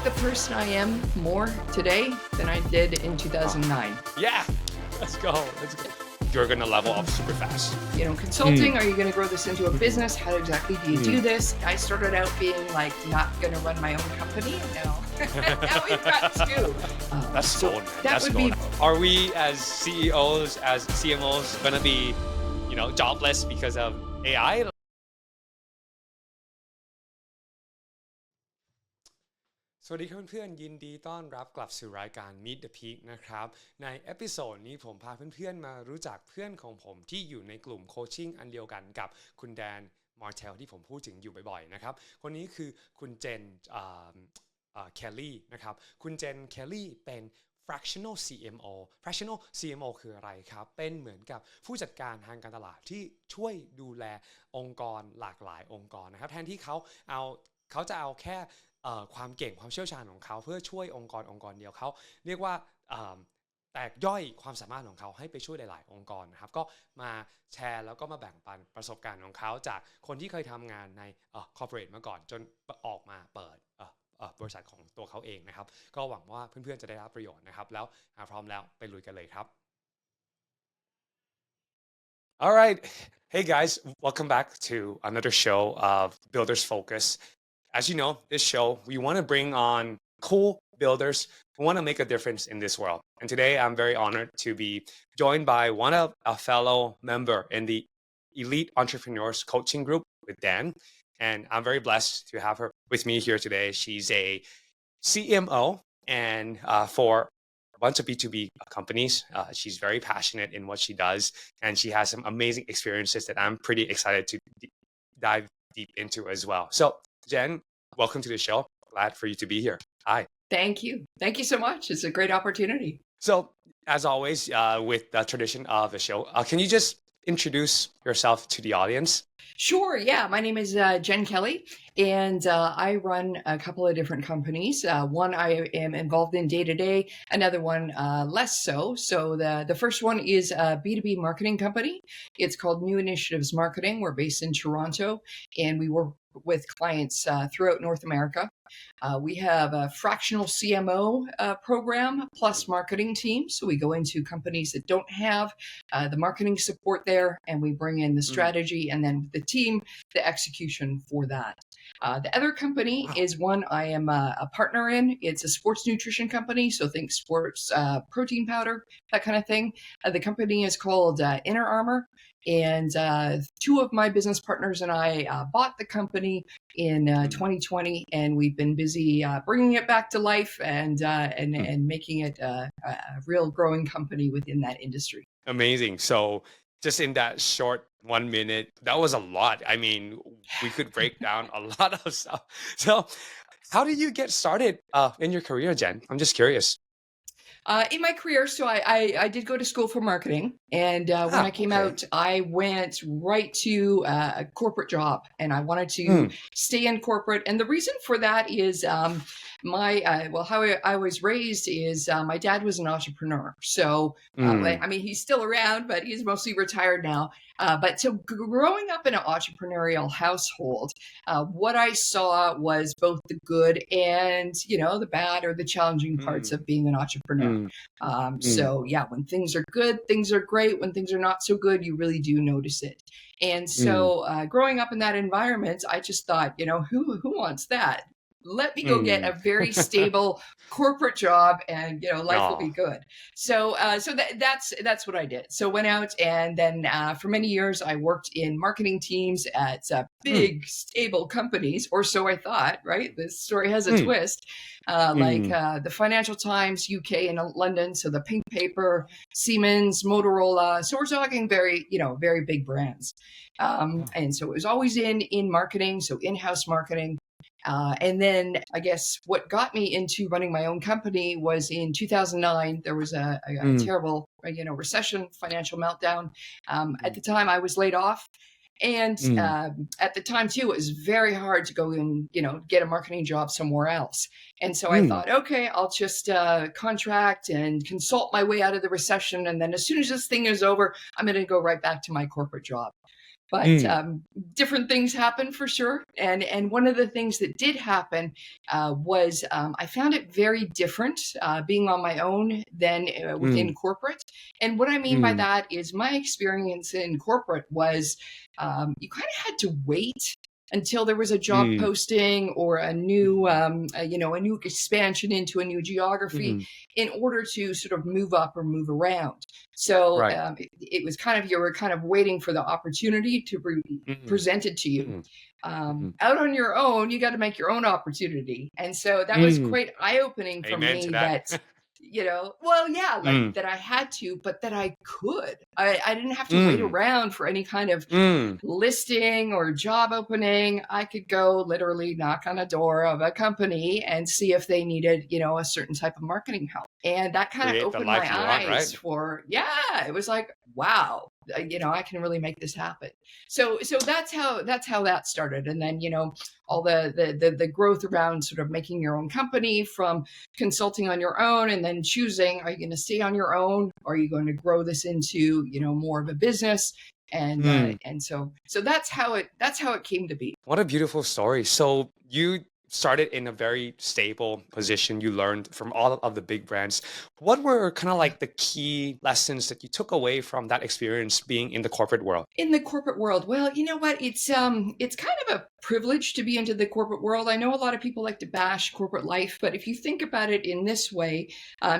the person I am more today than I did in 2009. Yeah, let's go. You're going to level up super fast. Consulting, are you going to grow this into a business? How exactly do you do this? I started out being like not going to run my own company. Now we've got two. That's gold, man. That would be. Are we as CEOs, as CMOs, going to be, jobless because of AI?สวัสดีครับเพื่อนๆยินดีต้อนรับกลับสู่รายการ Meet the Peak นะครับในเอพิโซดนี้ผมพาเพื่อนๆมารู้จักเพื่อนของผมที่อยู่ในกลุ่มโคชชิ่งอันเดียวกันกับคุณแดนมาร์เทลที่ผมพูดถึงอยู่บ่อยๆนะครับคนนี้คือคุณเจนเคลลี่นะครับคุณเจนเคลลี่เป็น Fractional CMO Fractional CMO คืออะไรครับเป็นเหมือนกับผู้จัดการทางการตลาดที่ช่วยดูแลองค์กรหลากหลายองค์กรนะครับแทนที่เขาจะเอาแค่ความเก่งความเชี่ยวชาญของเขาเพื่อช่วยองค์กรเดียวเขาเรียกว่าแตกย่อยความสามารถของเขาให้ไปช่วยหลายๆองค์กรนะครับก็มาแชร์แล้วก็มาแบ่งปันประสบการณ์ของเขาจากคนที่เคยทำงานในcorporate มาก่อนจนออกมาเปิดบริษัทของตัวเขาเองนะครับก็หวังว่าเพื่อนๆจะได้รับประโยชน์นะครับแล้วพร้อมแล้วไปลุยกันเลยครับ All right, hey guys, welcome back to another show of Builders Focus. As you know, this show, we want to bring on cool builders who want to make a difference in this world. And today, I'm very honored to be joined by one of a fellow member in the Elite Entrepreneurs Coaching Group with Dan. And I'm very blessed to have her with me here today. She's a CMO and for a bunch of B2B companies. She's very passionate in what she does. And she has some amazing experiences that I'm pretty excited to dive deep into as well. So Jen, welcome to the show. Glad for you to be here. Hi. Thank you. Thank you so much. It's a great opportunity. So, as always, with the tradition of the show, can you just introduce yourself to the audience? Sure. Yeah. My name is Jen Kelly, and I run a couple of different companies. One I am involved in day to day, another one less so. So the first one is a B2B marketing company. It's called New Initiatives Marketing. We're based in Toronto, and we work with clients throughout North America. We have a fractional CMO program plus marketing team. So we go into companies that don't have the marketing support there, and we bring in the strategy and then the team, the execution for that. The other company is one I am a partner in. It's a sports nutrition company. So think sports protein powder, that kind of thing. The company is called Inner Armor. And two of my business partners and I bought the company in 2020, and we've been busy bringing it back to life and making it a real growing company within that industry. Amazing. So just in that short 1 minute, that was a lot. I mean, we could break down a lot of stuff. So how did you get started in your career, Jen? I'm just curious. In my career, so I did go to school for marketing, and when I came out, I went right to a corporate job, and I wanted to stay in corporate. And the reason for that is how I was raised is my dad was an entrepreneur. So I mean, he's still around, but he's mostly retired now. But so growing up in an entrepreneurial household, what I saw was both the good and, the bad or the challenging parts of being an entrepreneur. So yeah, when things are good, things are great. When things are not so good, you really do notice it. And so growing up in that environment, I just thought, who wants that? Let me go get a very stable corporate job, and life will be good. So that's what I did. So went out, and then for many years I worked in marketing teams at big stable companies, or so I thought. Right, this story has a twist, like the Financial Times UK in London, so the Pink Paper, Siemens, Motorola. So we're talking very big brands, and so it was always in marketing, so in-house marketing. And then I guess what got me into running my own company was in 2009, there was a terrible, recession, financial meltdown. At the time I was laid off. And at the time too, it was very hard to go and, get a marketing job somewhere else. And so I thought, okay, I'll just contract and consult my way out of the recession. And then as soon as this thing is over, I'm going to go right back to my corporate job. but different things happen for sure. And one of the things that did happen was I found it very different being on my own than within corporate. And what I mean by that is my experience in corporate was you kind of had to wait until there was a job posting or a new, a new expansion into a new geography in order to sort of move up or move around. So it was kind of, you were kind of waiting for the opportunity to be presented to you. Out on your own, you got to make your own opportunity. And so that was quite eye-opening for me that that I had to, but that I could. I didn't have to wait around for any kind of listing or job opening. I could go literally knock on a door of a company and see if they needed, a certain type of marketing help. And that kind of opened my eyes for, it was like, wow, I can really make this happen. So that's how that started. And then, all the growth around sort of making your own company from consulting on your own and then choosing, are you going to stay on your own? Or are you going to grow this into, more of a business? And so that's how it came to be. What a beautiful story. So you started in a very stable position. You learned from all of the big brands. What were kind of like the key lessons that you took away from that experience being in the corporate world? In the corporate world, well, you know what? It's kind of a privilege to be into the corporate world. I know a lot of people like to bash corporate life, but if you think about it in this way,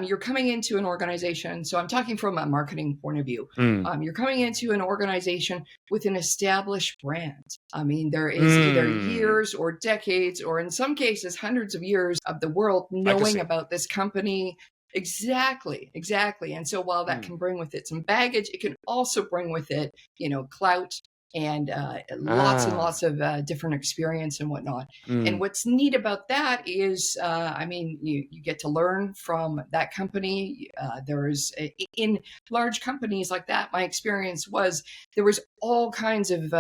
you're coming into an organization. So I'm talking from a marketing point of view. You're coming into an organization with an established brand. I mean, there is either years or decades, or in some cases, hundreds of years of the world knowing about this company. Exactly. And so while that can bring with it some baggage, it can also bring with it, clout and lots and lots of different experience and whatnot. And what's neat about that is, you get to learn from that company. There's in large companies like that, my experience was there was all kinds of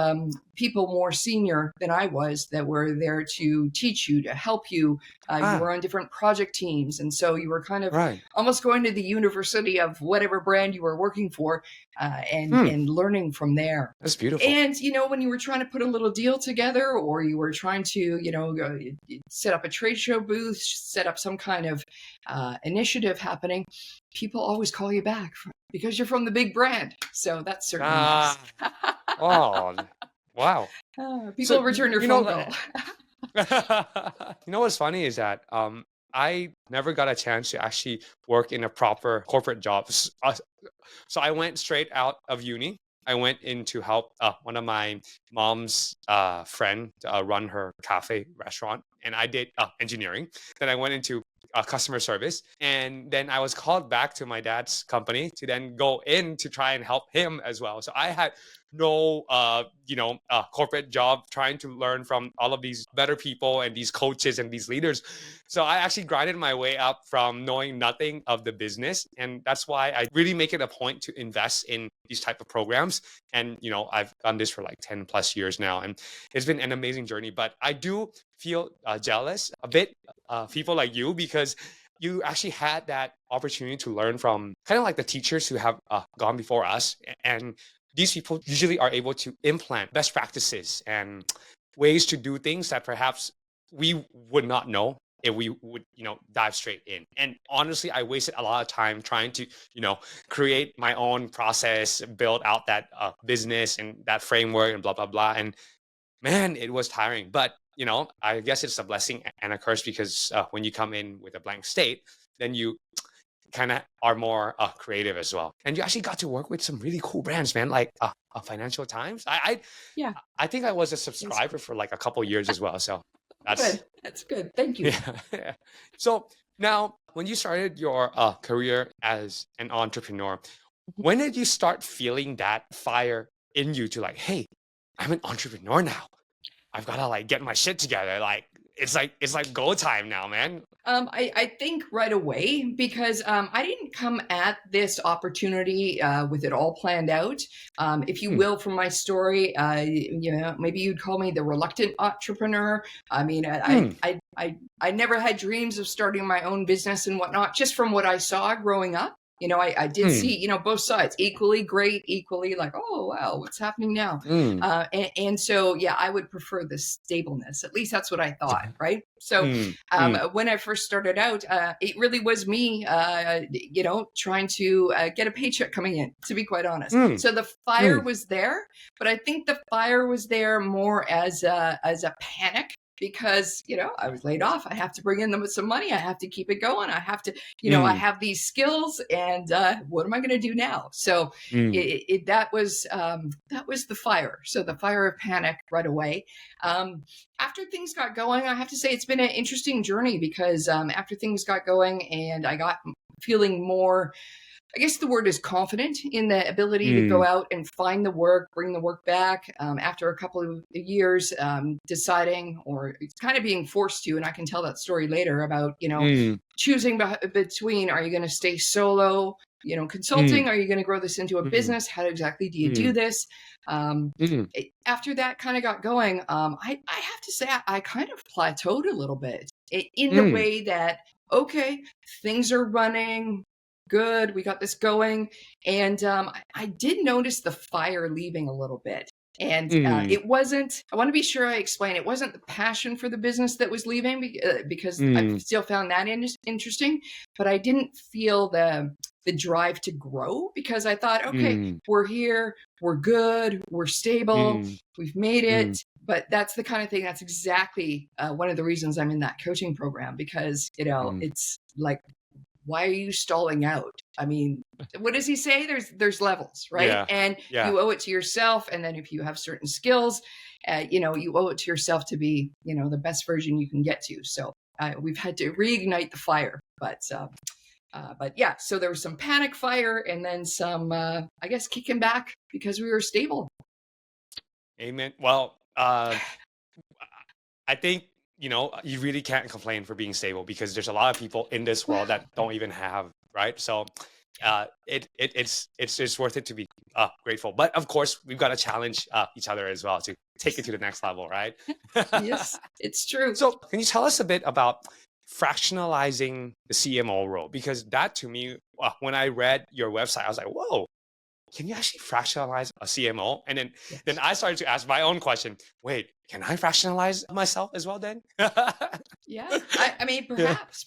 people more senior than I was that were there to teach you, to help you. You were on different project teams. And so you were kind of almost going to the university of whatever brand you were working for and learning from there. That's beautiful. And, when you were trying to put a little deal together or you were trying to, set up a trade show booth, set up some kind of initiative happening, people always call you back because you're from the big brand. So that's certainly nice. Oh, wow. People return your phone call. You know what's funny is that I never got a chance to actually work in a proper corporate job. So I went straight out of uni. I went in to help one of my mom's friend run her cafe restaurant, and I did engineering. Then I went into customer service, and then I was called back to my dad's company to then go in to try and help him as well. So I had no corporate job, trying to learn from all of these better people and these coaches and these leaders. So I actually grinded my way up from knowing nothing of the business. And that's why I really make it a point to invest in these type of programs. And, I've done this for like 10 plus years now, and it's been an amazing journey. But I do feel jealous a bit, people like you, because you actually had that opportunity to learn from kind of like the teachers who have gone before us. And these people usually are able to implant best practices and ways to do things that perhaps we would not know if we would, dive straight in. And honestly, I wasted a lot of time trying to, create my own process, build out that business and that framework and blah, blah, blah. And man, it was tiring. But, I guess it's a blessing and a curse, because when you come in with a blank state, then you kind of are more creative as well. And you actually got to work with some really cool brands, man, like Financial Times. I think I was a subscriber for like a couple years as well. So that's good. Thank you. Yeah. So now, when you started your career as an entrepreneur, when did you start feeling that fire in you to like, hey, I'm an entrepreneur now. I've got to like get my shit together. Like, it's like go time now, man. I think right away, because I didn't come at this opportunity with it all planned out. If you will, from my story, maybe you'd call me the reluctant entrepreneur. I mean, I never had dreams of starting my own business and whatnot, just from what I saw growing up. I did see, both sides equally great, equally like, oh, wow, what's happening now? And so, yeah, I would prefer the stableness. At least that's what I thought, right? So when I first started out, it really was me, trying to get a paycheck coming in, to be quite honest. So the fire was there, but I think the fire was there more as a panic because, I was laid off. I have to bring in them with some money. I have to keep it going. I have to, I have these skills and what am I going to do now? So that was the fire. So the fire of panic right away. After things got going, I have to say it's been an interesting journey because after things got going and I got feeling more, I guess the word is confident in the ability to go out and find the work, bring the work back after a couple of years, deciding or kind of being forced to, and I can tell that story later about, choosing between, are you going to stay solo, consulting? Are you going to grow this into a business? How exactly do you do this? After that kind of got going, I have to say I kind of plateaued a little bit in the way that, okay, things are running good. We got this going. And I did notice the fire leaving a little bit. And it wasn't, I want to be sure I explain, it wasn't the passion for the business that was leaving because I still found that interesting, but I didn't feel the drive to grow because I thought, okay, we're here, we're good, we're stable, we've made it. But that's the kind of thing, that's exactly one of the reasons I'm in that coaching program because, it's like, why are you stalling out? I mean, what does he say? There's levels, right? Yeah. And you owe it to yourself. And then if you have certain skills, you owe it to yourself to be, the best version you can get to. So we've had to reignite the fire, but yeah, so there was some panic fire and then some, I guess, kicking back because we were stable. Amen. Well, I think, you really can't complain for being stable because there's a lot of people in this world that don't even have, right? So it's just worth it to be grateful. But of course, we've got to challenge each other as well to take it to the next level, right? Yes, it's true. So can you tell us a bit about fractionalizing the CMO role? Because that to me, when I read your website, I was like, whoa, can you actually fractionalize a CMO? And then I started to ask my own question. Wait, can I fractionalize myself as well then? Yeah, I mean, perhaps.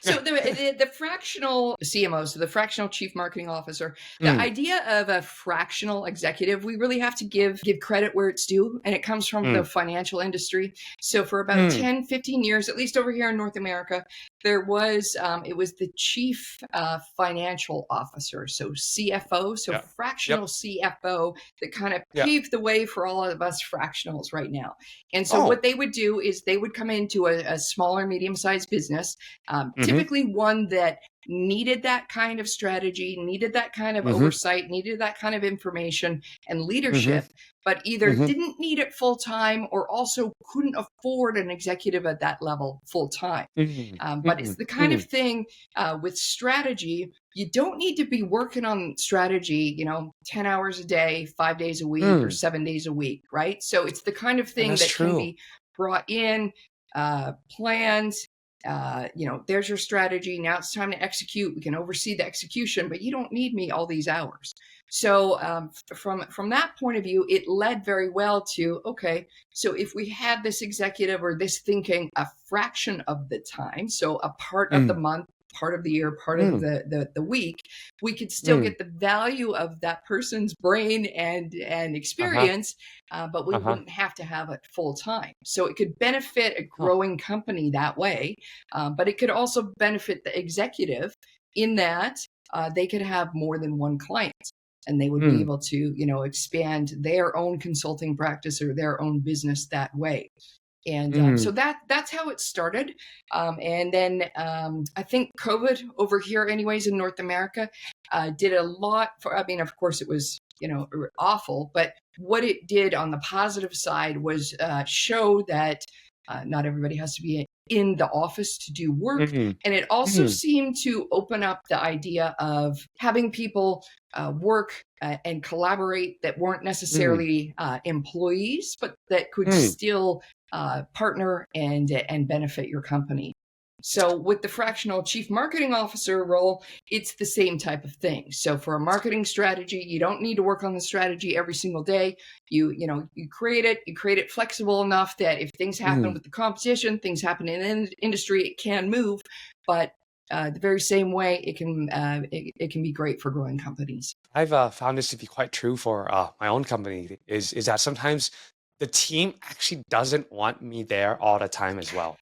So the fractional CMO, so the fractional chief marketing officer, the idea of a fractional executive, we really have to give credit where it's due. And it comes from the financial industry. So for about 10, 15 years, at least over here in North America, there was, it was the chief financial officer. So CFO, so fractional CFO that kind of paved the way for all of us fractionals right now. And so what they would do is they would come into a smaller, medium-sized business, typically one that needed that kind of strategy, needed that kind of oversight, needed that kind of information and leadership, but either didn't need it full time or also couldn't afford an executive at that level full time. But it's the kind of thing with strategy, you don't need to be working on strategy, 10 hours a day, 5 days a week or 7 days a week, right? So it's the kind of thing that can be brought in, planned, there's your strategy. Now it's time to execute. We can oversee the execution, but you don't need me all these hours. So from that point of view, it led very well to, okay, so if we had this executive or this thinking a fraction of the time, so a part of the month, part of the year, part of the week, we could still get the value of that person's brain and experience, but we wouldn't have to have it full time. So it could benefit a growing company that way, but it could also benefit the executive in that they could have more than one client. And they would be able to, expand their own consulting practice or their own business that way. And so that's how it started. And then I think COVID over here, anyways, in North America, did a lot for, of course, it was, awful. But what it did on the positive side was show that not everybody has to be in the office to do work. And it also seemed to open up the idea of having people work and collaborate that weren't necessarily employees, but that could still partner and benefit your company. So with the fractional chief marketing officer role, it's the same type of thing. So for a marketing strategy, you don't need to work on the strategy every single day. You create it flexible enough that if things happen with the competition, things happen in the industry, it can move. But the very same way, it can be great for growing companies. I've found this to be quite true for my own company. Is that sometimes the team actually doesn't want me there all the time as well,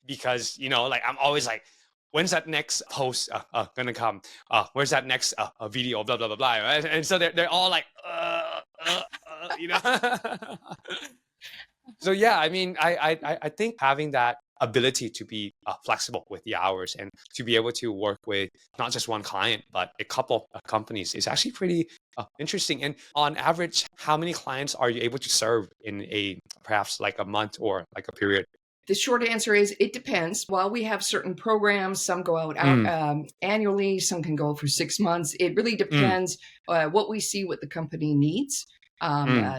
because like I'm always like, when's that next post gonna come? Where's that next video? Blah blah blah blah. Right? And so they're all like, So yeah, I mean, I think having that ability to be flexible with the hours and to be able to work with not just one client but a couple of companies is actually pretty interesting. And on average, how many clients are you able to serve in a perhaps like a month or like a period? The short answer is it depends. While we have certain programs, some go out annually, some can go for 6 months. It really depends what we see, what the company needs.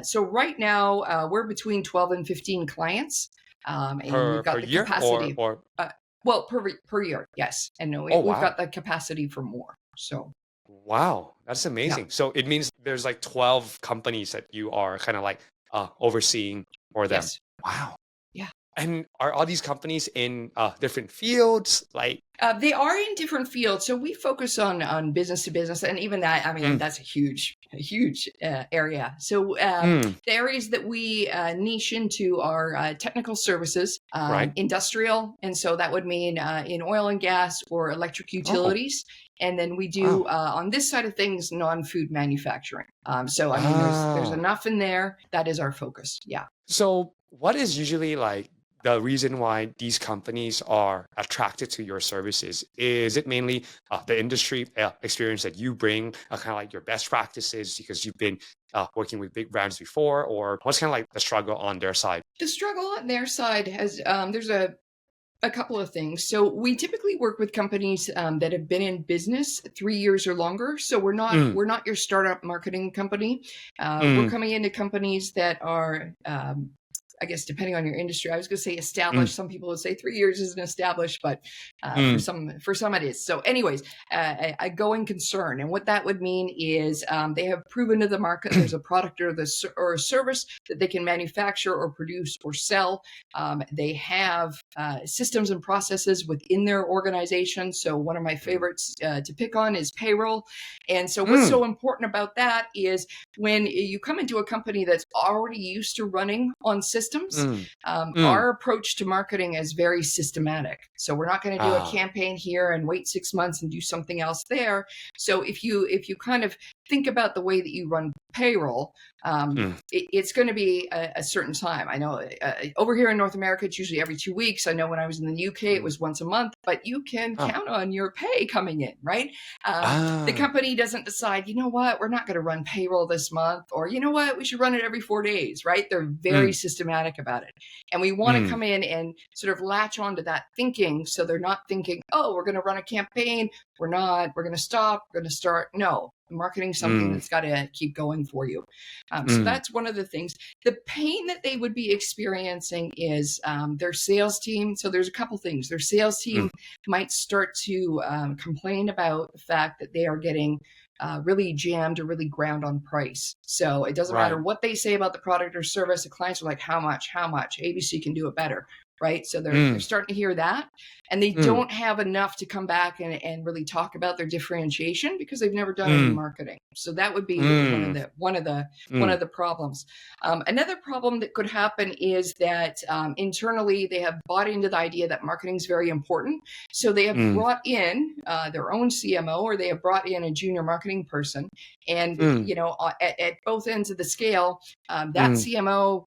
So right now, we're between 12 and 15 clients. And we've got per the year capacity. or Well, per year, yes. And no, oh we've wow. got the capacity for more. So Wow, that's amazing. yeah. So it means there's like 12 companies that you are kind of like overseeing for them. Yes. Wow. Yeah. And are all these companies in different fields? Like They are in different fields. So we focus on business to business, and even that, I mean, that's a huge area. So the areas that we niche into are technical services, right. industrial, and so that would mean in oil and gas or electric utilities. And then we do on this side of things, non-food manufacturing. So I mean, there's enough in there. That is our focus. Yeah. So what is usually like the reason why these companies are attracted to your services? Is it mainly the industry experience that you bring, kind of like your best practices because you've been working with big brands before, or what's kind of like the struggle on their side? The struggle on their side has there's a couple of things. So we typically work with companies that have been in business 3 years or longer. So we're not your startup marketing company. We're coming into companies that are I guess depending on your industry, I was going to say established. Some people would say 3 years isn't established, but for some it is. So, anyways, a going concern, and what that would mean is they have proven to the market there's a product or a service that they can manufacture or produce or sell. They have systems and processes within their organization. So, one of my favorites to pick on is payroll. And so, what's so important about that is when you come into a company that's already used to running on systems. Our approach to marketing is very systematic. So we're not going to do a campaign here and wait 6 months and do something else there. So if you kind of think about the way that you run payroll, it's going to be a certain time. I know over here in North America, it's usually every 2 weeks. I know when I was in the UK, it was once a month, but you can count on your pay coming in, right? The company doesn't decide, you know what, we're not going to run payroll this month, or you know what, we should run it every 4 days, right? They're very systematic about it. And we want to come in and sort of latch onto that thinking. So they're not thinking, oh, we're going to run a campaign. We're going to stop, we're going to start. No, marketing something that's got to keep going for you. So that's one of the things. The pain that they would be experiencing is their sales team. So there's a couple things. Their sales team might start to complain about the fact that they are getting really jammed or really ground on price. So it doesn't matter what they say about the product or service. The clients are like, how much? ABC can do it better. Right. So they're starting to hear that, and they don't have enough to come back and really talk about their differentiation because they've never done any marketing. So that would be one of the problems. Another problem that could happen is that internally they have bought into the idea that marketing is very important. So they have brought in their own CMO, or they have brought in a junior marketing person, and at both ends of the scale, that CMO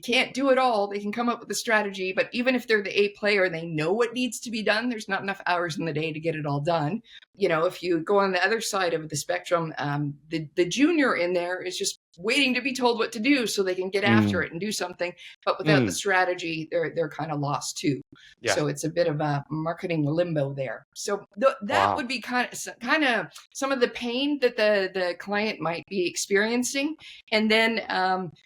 can't do it all. They can come up with a strategy, but even if they're the A player and they know what needs to be done, there's not enough hours in the day to get it all done. If you go on the other side of the spectrum, the junior in there is just waiting to be told what to do so they can get after it and do something. But without the strategy, they're kind of lost too. Yeah. So it's a bit of a marketing limbo there. So that would be kind of some of the pain that the client might be experiencing. And then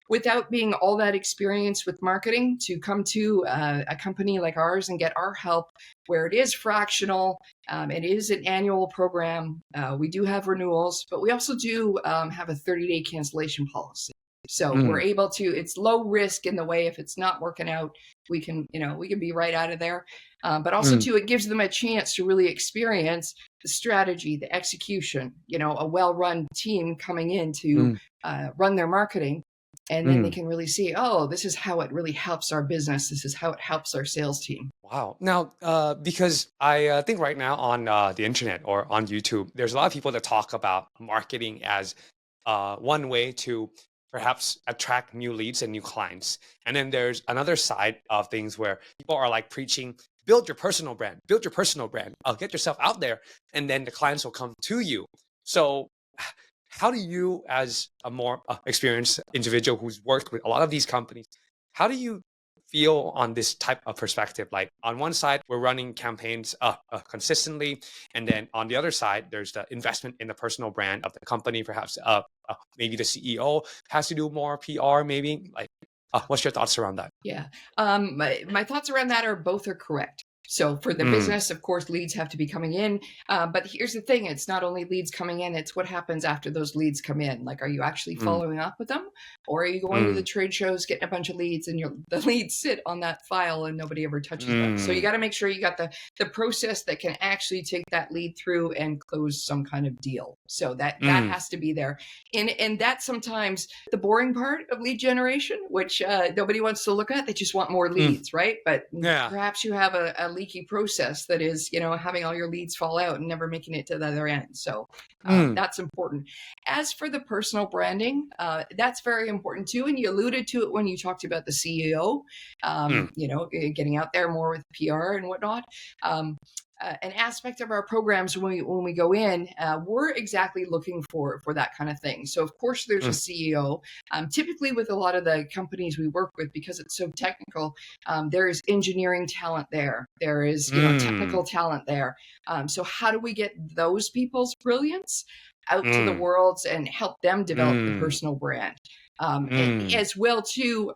without being all that experienced with marketing, to come to a company like ours and get our help where it is fractional. It is an annual program. We do have renewals, but we also do have a 30-day cancellation policy. So we're able to, it's low risk in the way if it's not working out, we can be right out of there. But also too, it gives them a chance to really experience the strategy, the execution, a well-run team coming in to run their marketing. And then they can really see, oh, this is how it really helps our business. This is how it helps our sales team. Wow. Now, because I think right now on the internet or on YouTube, there's a lot of people that talk about marketing as one way to perhaps attract new leads and new clients. And then there's another side of things where people are like preaching, build your personal brand, get yourself out there, and then the clients will come to you. So how do you, as a more experienced individual who's worked with a lot of these companies, how do you feel on this type of perspective? Like on one side, we're running campaigns consistently. And then on the other side, there's the investment in the personal brand of the company. Perhaps maybe the CEO has to do more PR, maybe. Like, what's your thoughts around that? Yeah. My thoughts around that are both are correct. So for the business, of course, leads have to be coming in. But here's the thing. It's not only leads coming in, it's what happens after those leads come in. Like, are you actually following up with them? Or are you going to the trade shows, getting a bunch of leads, and the leads sit on that file and nobody ever touches them? So you got to make sure you got the process that can actually take that lead through and close some kind of deal. So that has to be there. And that's sometimes the boring part of lead generation, which nobody wants to look at. They just want more leads, right? But perhaps you have a leaky process that is, having all your leads fall out and never making it to the other end. So that's important. As for the personal branding, that's very important too. And you alluded to it when you talked about the CEO, getting out there more with PR and whatnot. An aspect of our programs when we go in, we're exactly looking for that kind of thing. So of course there's a CEO. Typically with a lot of the companies we work with, because it's so technical, there is engineering talent there. There is technical talent there. So how do we get those people's brilliance out to the world and help them develop the personal brand? And as well too,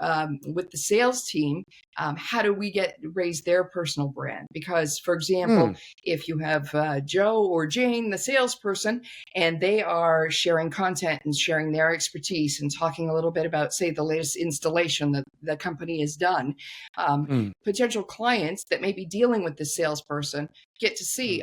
with the sales team, how do we raise their personal brand? Because, for example, if you have Joe or Jane, the salesperson, and they are sharing content and sharing their expertise and talking a little bit about, say, the latest installation that the company has done, potential clients that may be dealing with the salesperson get to see,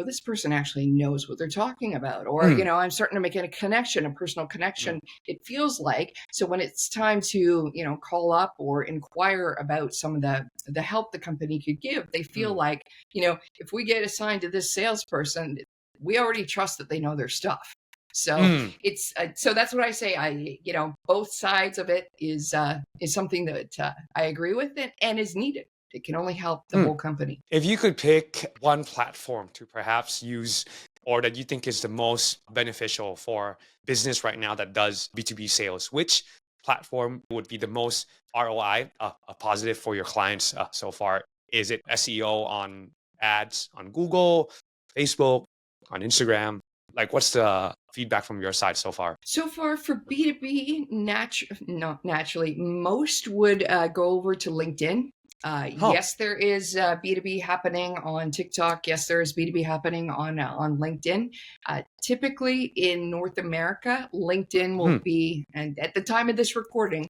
this person actually knows what they're talking about. Or, I'm starting to make a connection, a personal connection, it feels like. So when it's time to, call up or inquire about some of the help the company could give, they feel like, if we get assigned to this salesperson, we already trust that they know their stuff. So it's so that's what I say. Both sides of it is something that I agree with it and is needed. It can only help the whole company. If you could pick one platform to perhaps use or that you think is the most beneficial for business right now that does B2B sales, which platform would be the most ROI positive for your clients so far? Is it SEO on ads on Google, Facebook, on Instagram? Like, what's the feedback from your side so far? So far for B2B, naturally, most would go over to LinkedIn. Yes, there is B2B happening on TikTok. Yes, there is B2B happening on LinkedIn. Typically in North America, LinkedIn will be, and at the time of this recording,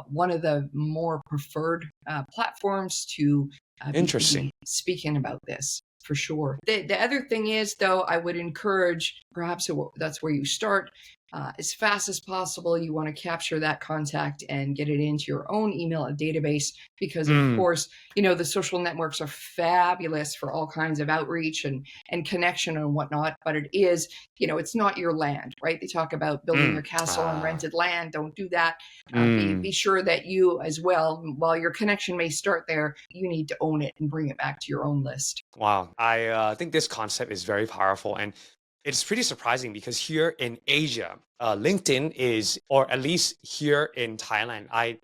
one of the more preferred platforms to Interesting. Speaking about this. For sure. The other thing is, though, I would encourage, perhaps that's where you start. As fast as possible, you want to capture that contact and get it into your own email database because, of course, the social networks are fabulous for all kinds of outreach and connection and whatnot. But it is, it's not your land, right? They talk about building your castle on rented land. Don't do that. Be sure that you as well, while your connection may start there, you need to own it and bring it back to your own list. Wow. I think this concept is very powerful. And it's pretty surprising because here in Asia, LinkedIn is, or at least here in Thailand, I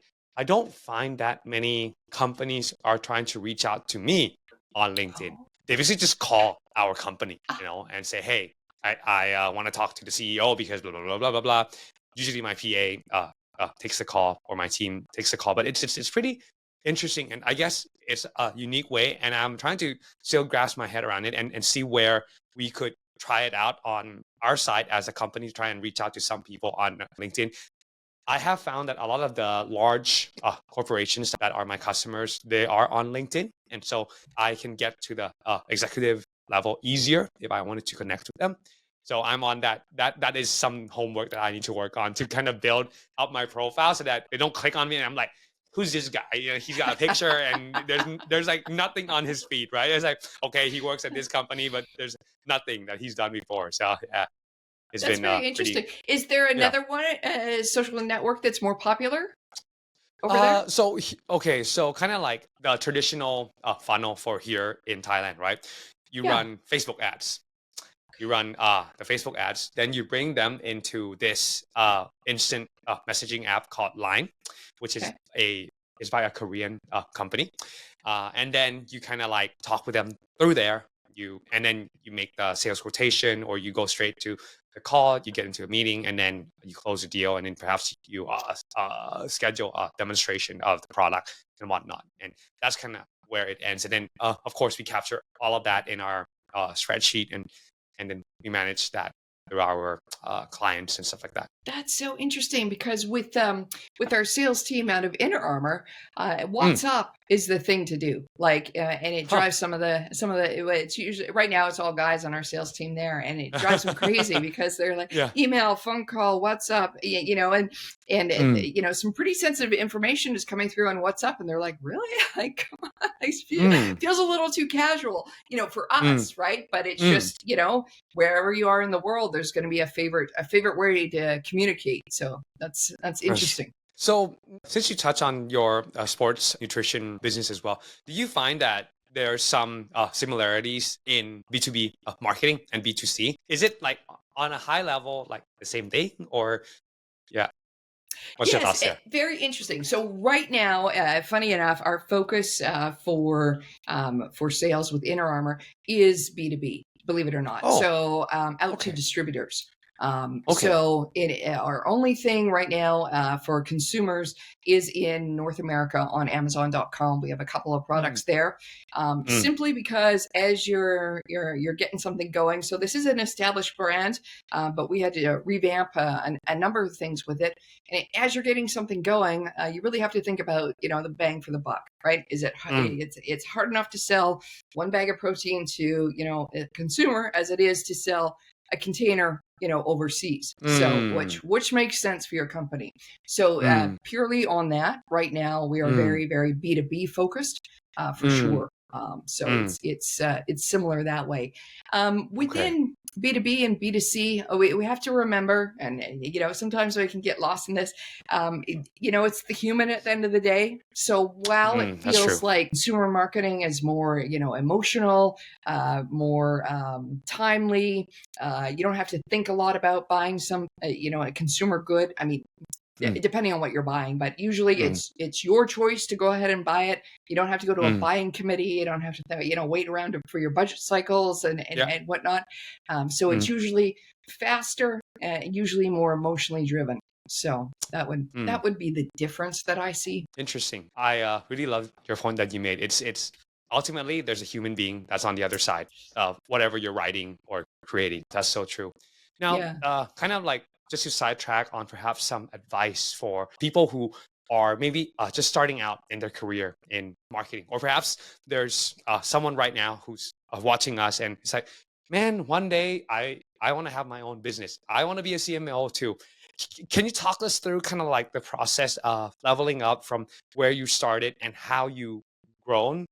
don't find that many companies are trying to reach out to me on LinkedIn. Oh. They basically just call our company, Ah, and say, hey, I want to talk to the CEO because blah, blah, blah, blah, blah, blah. Usually my PA takes the call or my team takes the call, but it's pretty interesting. And I guess it's a unique way. And I'm trying to still grasp my head around it and see where we could try it out on our side as a company to try and reach out to some people on LinkedIn. I have found that a lot of the large corporations that are my customers, they are on LinkedIn. And so I can get to the executive level easier if I wanted to connect with them. So I'm on that. That is some homework that I need to work on to kind of build up my profile so that they don't click on me and I'm like, who's this guy? He's got a picture and there's like nothing on his feed, right? It's like, okay, he works at this company, but there's nothing that he's done before. So yeah, it's that's been very pretty, interesting. Is there yeah. another one, social network that's more popular over there? Okay, so kind of like the traditional funnel for here in Thailand, right? You Yeah. run Facebook ads. You run the Facebook ads, then you bring them into this instant messaging app called Line, which is Okay. by a Korean company, and then you kind of like talk with them through there. And then you make the sales quotation, or you go straight to the call. You get into a meeting, and then you close the deal, and then perhaps you schedule a demonstration of the product and whatnot. And that's kind of where it ends. And then of course we capture all of that in our spreadsheet and then we manage that through our clients and stuff like that. That's so interesting because with our sales team out of Inner Armor, WhatsApp is the thing to do. Like, and it drives some of the. It's usually right now it's all guys on our sales team there, and it drives them crazy because they're like Yeah. email, phone call, WhatsApp, and some pretty sensitive information is coming through on WhatsApp, and they're like, really, like, come on, it feels a little too casual, for us, right? But it's just wherever you are in the world, there's going to be a favorite way to communicate. So that's interesting. So since you touch on your sports nutrition business as well, do you find that there's some similarities in B2B marketing and B2C? Is it like on a high level, like the same thing, or yeah? What's your thoughts there? Very interesting. So right now, funny enough, our focus for sales with Inner Armor is B2B, believe it or not. Oh, So out to distributors. So our only thing right now for consumers is in North America on Amazon.com. We have a couple of products there, simply because as you're getting something going. So this is an established brand, but we had to revamp a number of things with it. And as you're getting something going, you really have to think about the bang for the buck, right? Is it it's hard enough to sell one bag of protein to a consumer as it is to sell a container overseas. So which makes sense for your company. So purely on that, right now we are very, very B2B focused for sure. So it's similar that way. Within B2B and B2C, we have to remember, and sometimes we can get lost in this. It's the human at the end of the day. So while it feels like consumer marketing is more, emotional, more timely, you don't have to think a lot about buying some, a consumer good. I mean, depending on what you're buying, but usually it's your choice to go ahead and buy it. You don't have to go to a buying committee. You don't have to, wait around for your budget cycles and whatnot. So it's usually faster and usually more emotionally driven. So that would be the difference that I see. Interesting. I really love your point that you made. It's ultimately there's a human being that's on the other side of whatever you're writing or creating. That's so true. Now, kind of like just to sidetrack on perhaps some advice for people who are maybe just starting out in their career in marketing, or perhaps there's someone right now who's watching us and it's like, man, one day I want to have my own business. I want to be a CMO too. Can you talk us through kind of like the process of leveling up from where you started and how you grown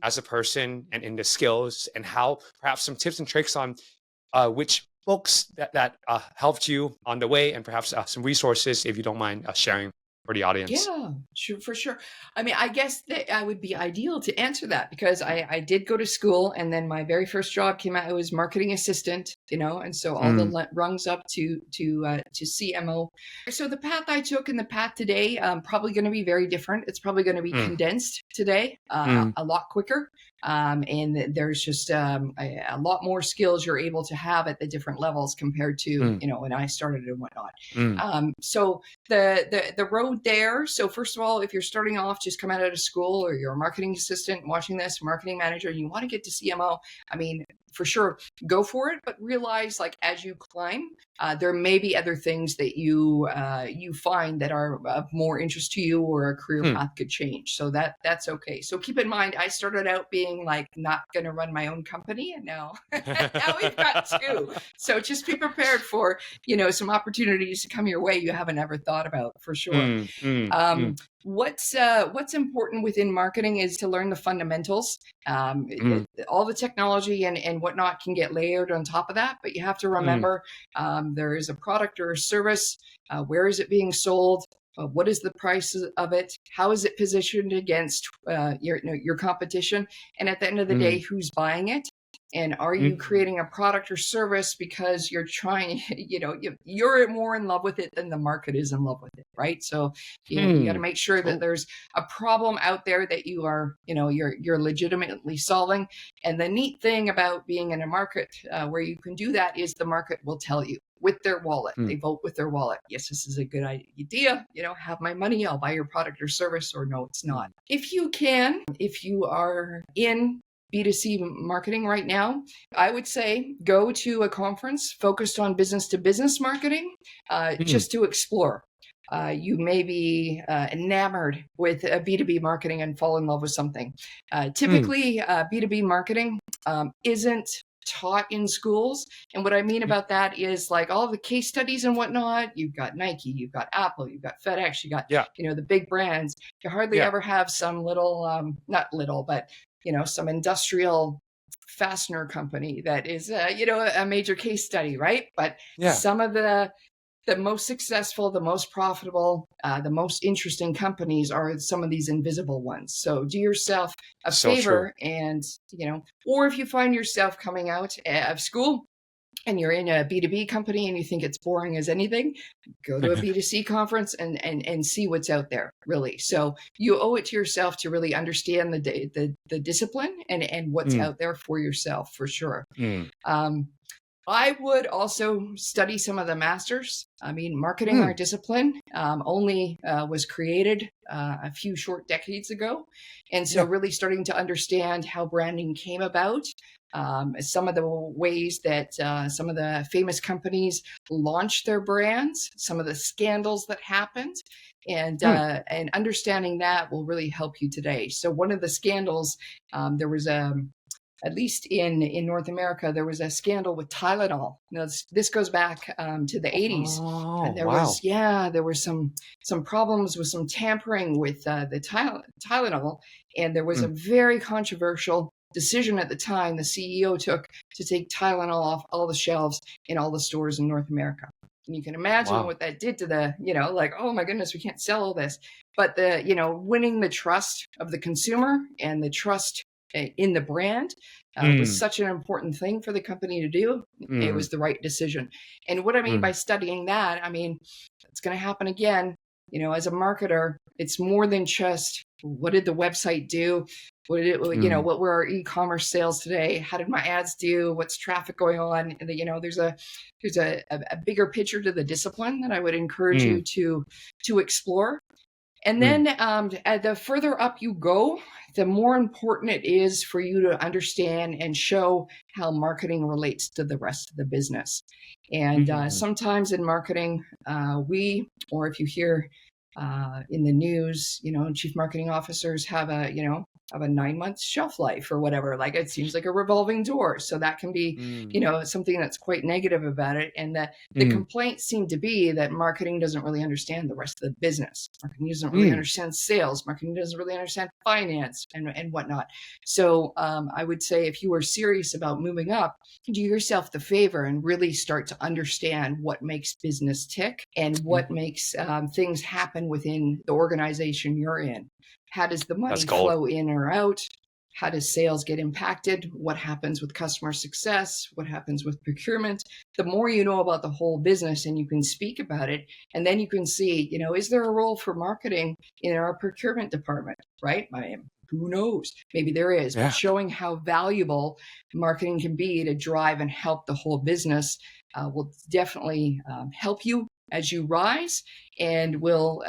as a person and in the skills, and how perhaps some tips and tricks on which books that helped you on the way, and perhaps some resources if you don't mind sharing? for the audience? Yeah, sure, for sure. I mean, I guess that I would be ideal to answer that because I did go to school, and then my very first job came out. I was marketing assistant, and so all the rungs up to CMO. So the path I took and the path today probably going to be very different. It's probably going to be condensed today, a lot quicker. And there's just a lot more skills you're able to have at the different levels compared to when I started and whatnot. So the road there. So first of all, if you're starting off, just come out of school, or you're a marketing assistant watching this, marketing manager, and you want to get to CMO, I mean, for sure, go for it. But realize, like, as you climb, there may be other things that you find that are of more interest to you, or a career path could change. So that's okay. So keep in mind, I started out being like not going to run my own company, and now we've got two. So just be prepared for some opportunities to come your way you haven't ever thought about, for sure. What's important within marketing is to learn the fundamentals. All the technology and whatnot can get layered on top of that, but you have to remember there is a product or a service. Where is it being sold? What is the price of it? How is it positioned against your competition? And at the end of the day, who's buying it? And are you creating a product or service because you're trying, you're more in love with it than the market is in love with it, right? So you got to make sure that there's a problem out there that you are, you're legitimately solving. And the neat thing about being in a market where you can do that is the market will tell you with their wallet. They vote with their wallet. Yes, this is a good idea. Have my money. I'll buy your product or service, or no, it's not. If you are in B2C marketing right now, I would say go to a conference focused on business to business marketing, just to explore. You may be enamored with B2B marketing and fall in love with something. Typically, B2B marketing isn't taught in schools. And what I mean about that is, like, all the case studies and whatnot. You've got Nike, you've got Apple, you've got FedEx, you got the big brands. You hardly ever have some little, not little, but some industrial fastener company that is, a major case study, right? But some of the most successful, the most profitable, the most interesting companies are some of these invisible ones. So do yourself a favor, and, or if you find yourself coming out of school and you're in a B2B company and you think it's boring as anything, go to a B2C conference and see what's out there, really. So you owe it to yourself to really understand the discipline and what's out there for yourself, for sure. I would also study some of the masters. I mean, marketing, our discipline, only was created a few short decades ago. And so really starting to understand how branding came about, some of the ways that some of the famous companies launched their brands, some of the scandals that happened, and understanding that will really help you today. So one of the scandals, there was at least in North America, there was a scandal with Tylenol. This goes back to the 80s. And there was some problems with some tampering with the Tylenol. And there was a very controversial decision at the time the CEO took to take Tylenol off all the shelves in all the stores in North America. And you can imagine what that did to the, like, oh my goodness, we can't sell all this. But winning the trust of the consumer and the trust in the brand was such an important thing for the company to do. It was the right decision. And what I mean by studying that, I mean, it's going to happen again. As a marketer, it's more than just what did the website do? What did it, what were our e-commerce sales today? How did my ads do? What's traffic going on? And there's a bigger picture to the discipline that I would encourage you to explore. And then the further up you go, the more important it is for you to understand and show how marketing relates to the rest of the business. And sometimes in marketing, or if you hear in the news, chief marketing officers have a 9-month shelf life or whatever. Like, it seems like a revolving door. So that can be, something that's quite negative about it. And the complaints seem to be that marketing doesn't really understand the rest of the business. Marketing doesn't really understand sales. Marketing doesn't really understand finance and whatnot. So I would say, if you are serious about moving up, do yourself the favor and really start to understand what makes business tick and what makes things happen happen within the organization you're in. How does the money That's gold. flow in or out? How does sales get impacted? What happens with customer success? What happens with procurement? The more you know about the whole business and you can speak about it, and then you can see, is there a role for marketing in our procurement department, right? Who knows? Maybe there is, but Yeah. showing how valuable marketing can be to drive and help the whole business will definitely help you as you rise, and will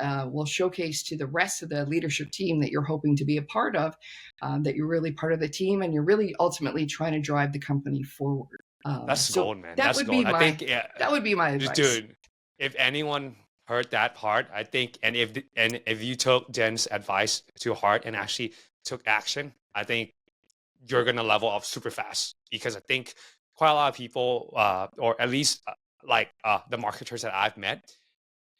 showcase to the rest of the leadership team that you're hoping to be a part of, that you're really part of the team and you're really ultimately trying to drive the company forward. That's So gold, man. that That's would gold. be I think, that would be my just advice. dude, if anyone heard that part, I think, and if you took Jen's advice to heart and actually took action, I think you're gonna level up super fast, because I think quite a lot of people, or at least the marketers that I've met,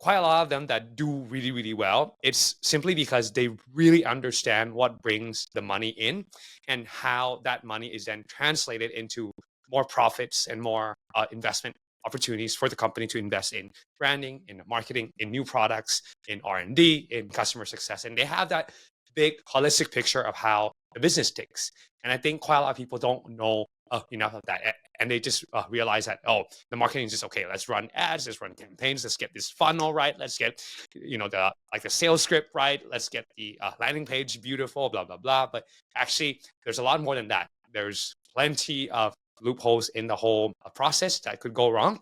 quite a lot of them that do really, really well, it's simply because they really understand what brings the money in and how that money is then translated into more profits and more investment opportunities for the company to invest in branding, in marketing, in new products, in R&D, in customer success. And they have that big holistic picture of how the business ticks. And I think quite a lot of people don't know enough of that. And they just realize that, the marketing is just, okay, let's run ads, let's run campaigns, let's get this funnel right, let's get, the sales script right, let's get the landing page beautiful, blah, blah, blah. But actually, there's a lot more than that. There's plenty of loopholes in the whole process that could go wrong.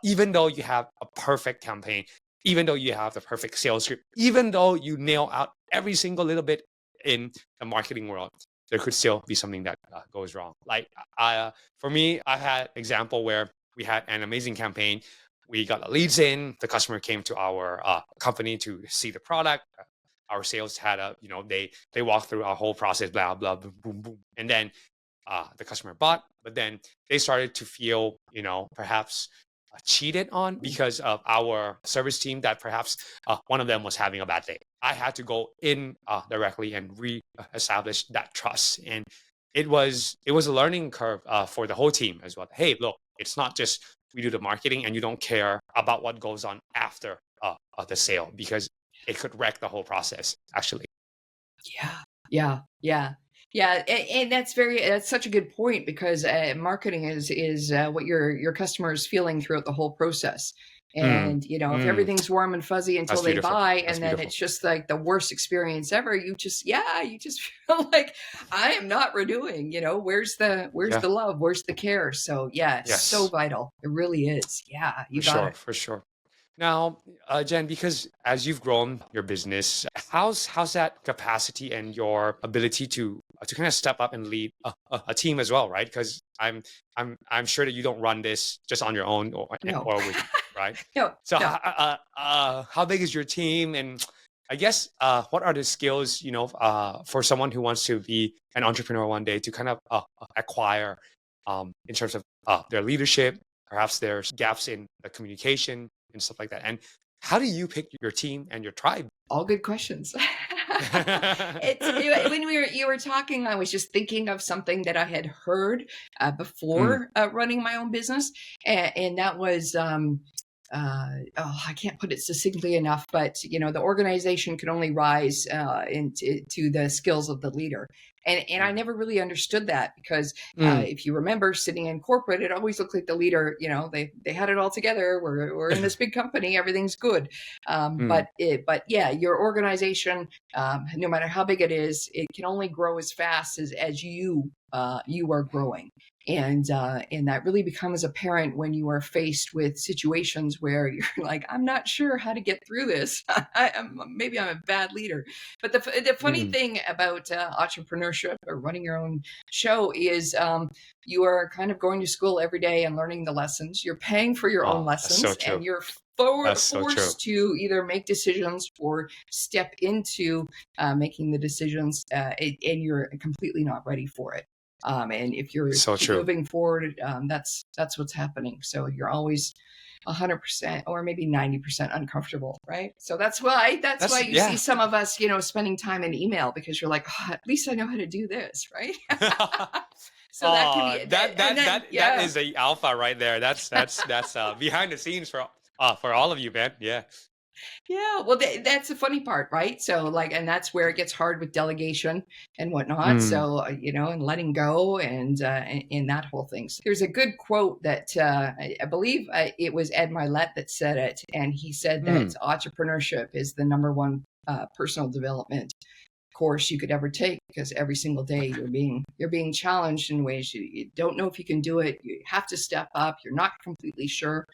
Even though you have a perfect campaign, even though you have the perfect sales script, even though you nail out every single little bit in the marketing world, there could still be something that goes wrong. Like for me, I had example where we had an amazing campaign. We got the leads in. The customer came to our company to see the product. Our sales had they walked through our whole process, blah blah, boom boom boom, and then the customer bought. But then they started to feel, perhaps cheated on because of our service team, that perhaps one of them was having a bad day. I had to go in directly and re-establish that trust. And it was a learning curve for the whole team as well. Hey, look, it's not just we do the marketing and you don't care about what goes on after the sale, because it could wreck the whole process, actually. Yeah. And that's such a good point, because marketing is what your customer is feeling throughout the whole process. And if everything's warm and fuzzy until they buy, and then it's just like the worst experience ever, you just feel like, I am not renewing. Where's the love, where's the care? So it's so vital. It really is. Yeah, you got it. For sure. Now, Jen, because as you've grown your business, how's that capacity and your ability to kind of step up and lead a team as well, right? Because I'm sure that you don't run this just on your own or with, right? No. So how big is your team? And I guess what are the skills, for someone who wants to be an entrepreneur one day, to kind of acquire in terms of their leadership? Perhaps there's gaps in the communication and stuff like that. And how do you pick your team and your tribe? All good questions. When you were talking, I was just thinking of something that I had heard before running my own business, and that was I can't put it succinctly enough, but the organization can only rise into the skills of the leader. And I never really understood that, because if you remember, sitting in corporate, it always looked like the leader, they had it all together. We're in this big company, everything's good. But your organization, no matter how big it is, it can only grow as fast as you are growing. And that really becomes apparent when you are faced with situations where you're like, I'm not sure how to get through this. Maybe I'm a bad leader. But the funny thing about entrepreneurship or running your own show is you are kind of going to school every day and learning the lessons. You're paying for your own lessons, and you're forced to either make decisions or step into making the decisions, and you're completely not ready for it. And if you're moving forward, that's what's happening. So you're always 100% or maybe 90% uncomfortable, right? So that's why you see some of us, spending time in email, because you're like, at least I know how to do this, right? So that can be that is the alpha right there. That's behind the scenes for all of you, man. Yeah. Yeah, well, that's the funny part, right? So, like, and that's where it gets hard with delegation and whatnot. So, and letting go and that whole thing. So there's a good quote that I believe it was Ed Milet that said it, and he said that entrepreneurship is the number one personal development course you could ever take, because every single day you're being challenged in ways you don't know if you can do it. You have to step up. You're not completely sure.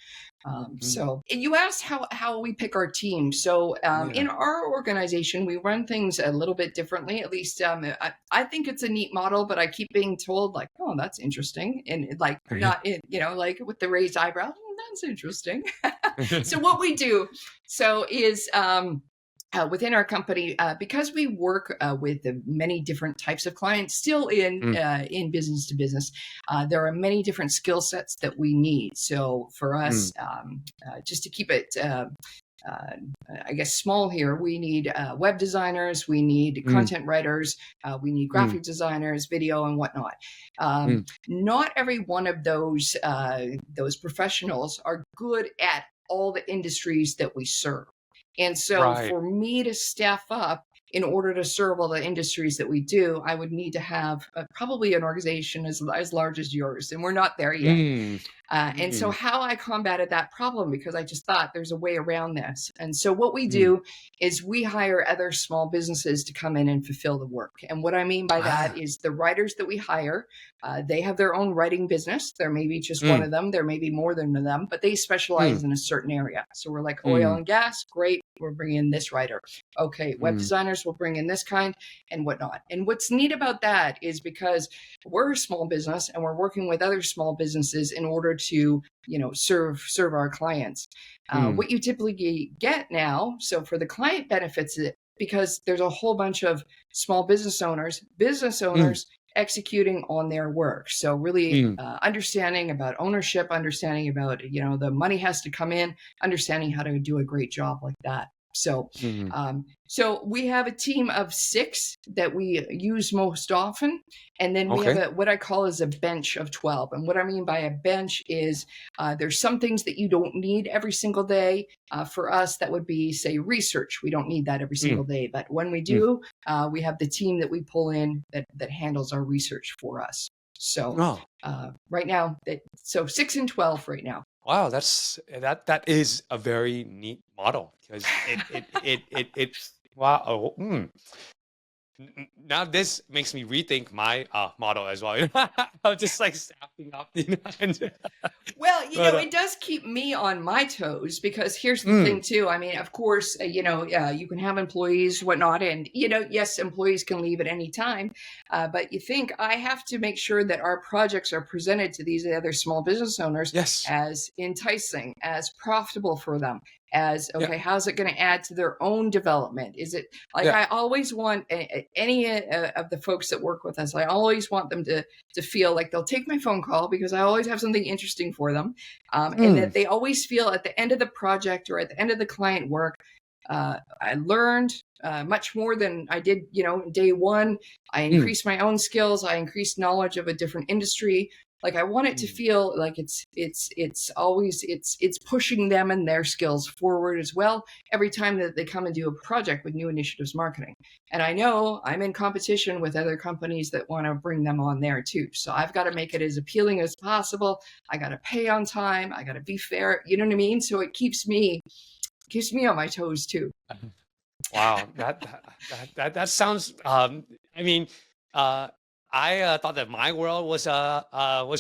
So you asked how we pick our team. So in our organization, we run things a little bit differently. At least I think it's a neat model, but I keep being told like, oh, that's interesting, and like not like with the raised eyebrow, oh, that's interesting. So what we do is. Within our company, because we work with many different types of clients, still in business to business, there are many different skill sets that we need. So for us, just to keep it, I guess, small here, we need web designers, we need content writers, we need graphic designers, video, and whatnot. Not every one of those professionals are good at all the industries that we serve. And so for me to staff up in order to serve all the industries that we do, I would need to have probably an organization as large as yours. And we're not there yet. And so how I combated that problem, because I just thought there's a way around this. And so what we do is we hire other small businesses to come in and fulfill the work. And what I mean by that is the writers that we hire, they have their own writing business. There may be just one of them. There may be more than them, but they specialize in a certain area. So we're like oil and gas. Great. We're bringing in this writer. Okay. Web designers will bring in this kind and whatnot. And what's neat about that is because we're a small business and we're working with other small businesses in order to serve our clients. What you typically get now, so for the client benefits, it because there's a whole bunch of small business owners executing on their work. So really understanding about ownership, understanding about the money has to come in, understanding how to do a great job like that. So, so we have a team of 6 that we use most often. And then we have what I call is a bench of 12. And what I mean by a bench is there's some things that you don't need every single day. For us, that would be, say, research. We don't need that every single day. But when we do, we have the team that we pull in that handles our research for us. So right now, so 6 and 12 right now. Wow, that is a very neat model, because it wow. Now this makes me rethink my model as well. I'm just like staffing up, Well, it does keep me on my toes, because here's the thing too. I mean, of course, you can have employees, whatnot, and yes, employees can leave at any time. But you think I have to make sure that our projects are presented to these other small business owners as enticing, as profitable for them, as how's it going to add to their own development? Is it like I always want any of the folks that work with us, I always want them to feel like they'll take my phone call because I always have something interesting for them, and that they always feel at the end of the project or at the end of the client work, I learned much more than I did, day one. I increased my own skills. I increased knowledge of a different industry. Like I want it to feel like it's always pushing them and their skills forward as well every time that they come and do a project with New Initiatives Marketing. And I know I'm in competition with other companies that want to bring them on there too. So I've got to make it as appealing as possible. I got to pay on time. I got to be fair. You know what I mean? So it keeps me on my toes too. Wow, that sounds. I thought that my world was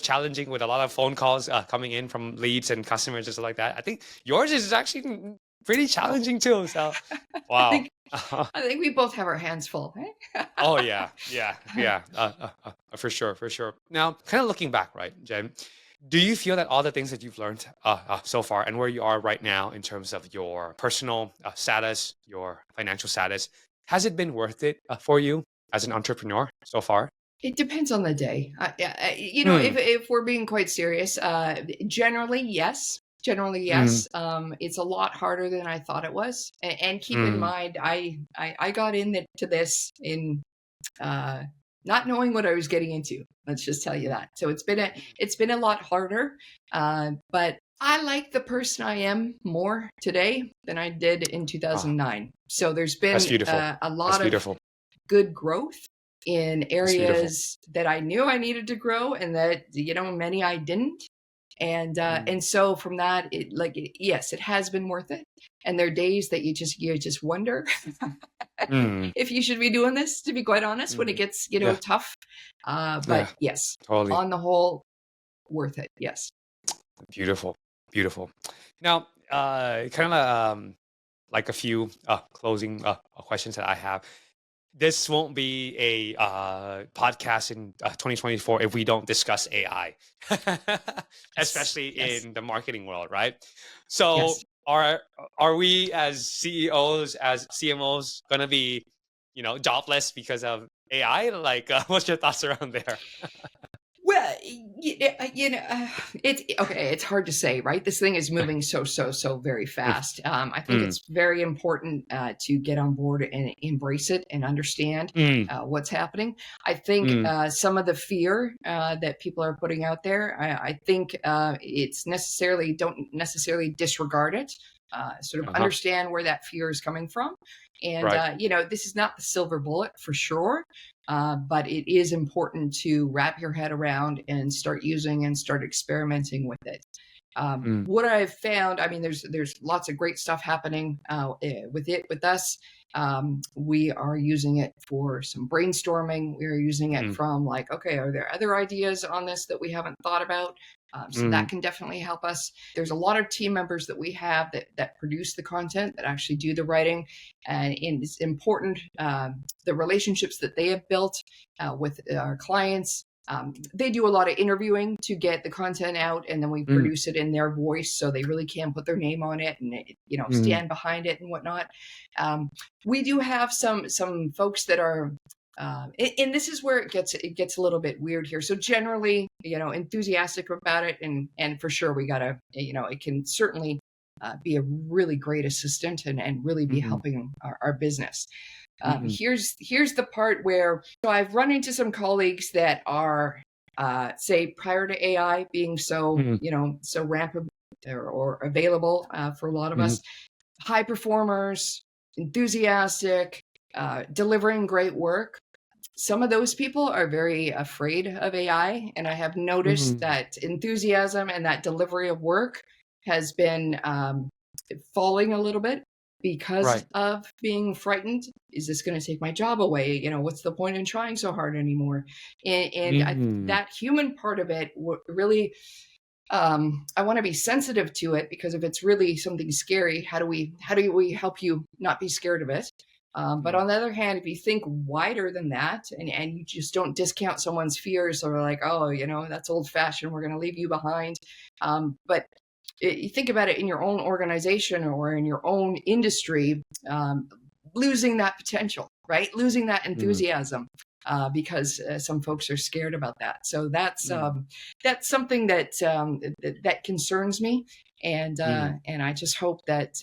challenging, with a lot of phone calls coming in from leads and customers and stuff like that. I think yours is actually pretty challenging too. So, wow. I think we both have our hands full. Eh? Oh yeah. For sure. Now, kind of looking back, right, Jen? Do you feel that all the things that you've learned so far, and where you are right now in terms of your personal status, your financial status, has it been worth it for you as an entrepreneur so far? It depends on the day. If we're being quite serious, generally, yes. It's a lot harder than I thought it was. And keep in mind, I got into this in not knowing what I was getting into. Let's just tell you that. So it's been a lot harder. But I like the person I am more today than I did in Ah, 2009. So there's that's been beautiful. a That's lot of beautiful. good growth in That's beautiful. areas that I knew I needed to grow, and that many I didn't. Mm, And so from that, yes, it has been worth it. And there are days that you just wonder mm, if you should be doing this. To be quite honest, when it mm. gets Yeah, tough. yeah, But yes, totally. on the whole, worth it. Yes. Beautiful, beautiful. Now, kind of like a few closing questions that I have. This won't be a podcast in 2024 if we don't discuss AI, Yes. especially Yes. in the marketing world, right? So, Yes. are we as CEOs, as CMOs, gonna be, jobless because of AI? Like, what's your thoughts around there? Well, it's okay. It's hard to say, right? This thing is moving so very Mm, fast. I think mm, it's very important to get on board and embrace it and understand mm, what's happening. I think mm, some of the fear that people are putting out there, I think it's necessarily don't necessarily disregard it. Sort of uh-huh. understand where that fear is coming from, and Right. this is not the silver bullet for sure. But it is important to wrap your head around and start using and start experimenting with it. Mm, What I've found, I mean, there's lots of great stuff happening with us. We are using it for some brainstorming. We are using it mm, from like, okay, are there other ideas on this that we haven't thought about? So that mm, can definitely help us. There's a lot of team members that we have that produce the content, that actually do the writing, and it's important the relationships that they have built with our clients. They do a lot of interviewing to get the content out, and then we mm, produce it in their voice, so they really can put their name on it and mm, stand behind it and whatnot. Um, we do have some folks that are. And this is where it gets a little bit weird here. So generally, enthusiastic about it, and for sure we gotta, it can certainly be a really great assistant and really be mm, helping our business. mm, Here's the part where so I've run into some colleagues that are say prior to AI being so mm, so rampant or available for a lot of mm, us, high performers, enthusiastic, delivering great work. Some of those people are very afraid of AI, and I have noticed mm. that enthusiasm and that delivery of work has been falling a little bit because Right. of being frightened. Is this going to take my job away? What's the point in trying so hard anymore? Mm, That human part of it really, I want to be sensitive to it, because if it's really something scary, how do we help you not be scared of it? But mm, on the other hand, if you think wider than that, and you just don't discount someone's fears, or like, oh, that's old fashioned, we're going to leave you behind. But you think about it in your own organization or in your own industry, losing that potential, right? Losing that mm, enthusiasm. Because some folks are scared about that, so mm, that's something that concerns me, mm, and I just hope that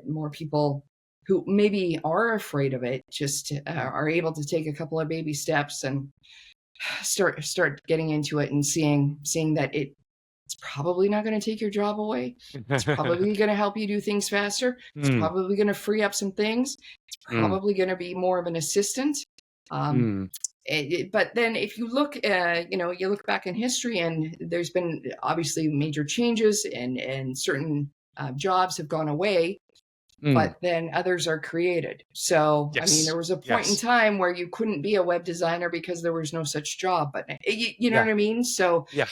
more people who maybe are afraid of it just are able to take a couple of baby steps and start getting into it and seeing that it's probably not going to take your job away. It's probably going to help you do things faster. It's mm, probably going to free up some things. It's mm, probably going to be more of an assistant. Um, mm, but then if you look, you look back in history, and there's been obviously major changes, and certain jobs have gone away, mm. but then others are created. So, I mean, Yes. there was a point in Yes. time where you couldn't be a web designer because there was no such job. But you know Yeah. what I mean? So, Yeah.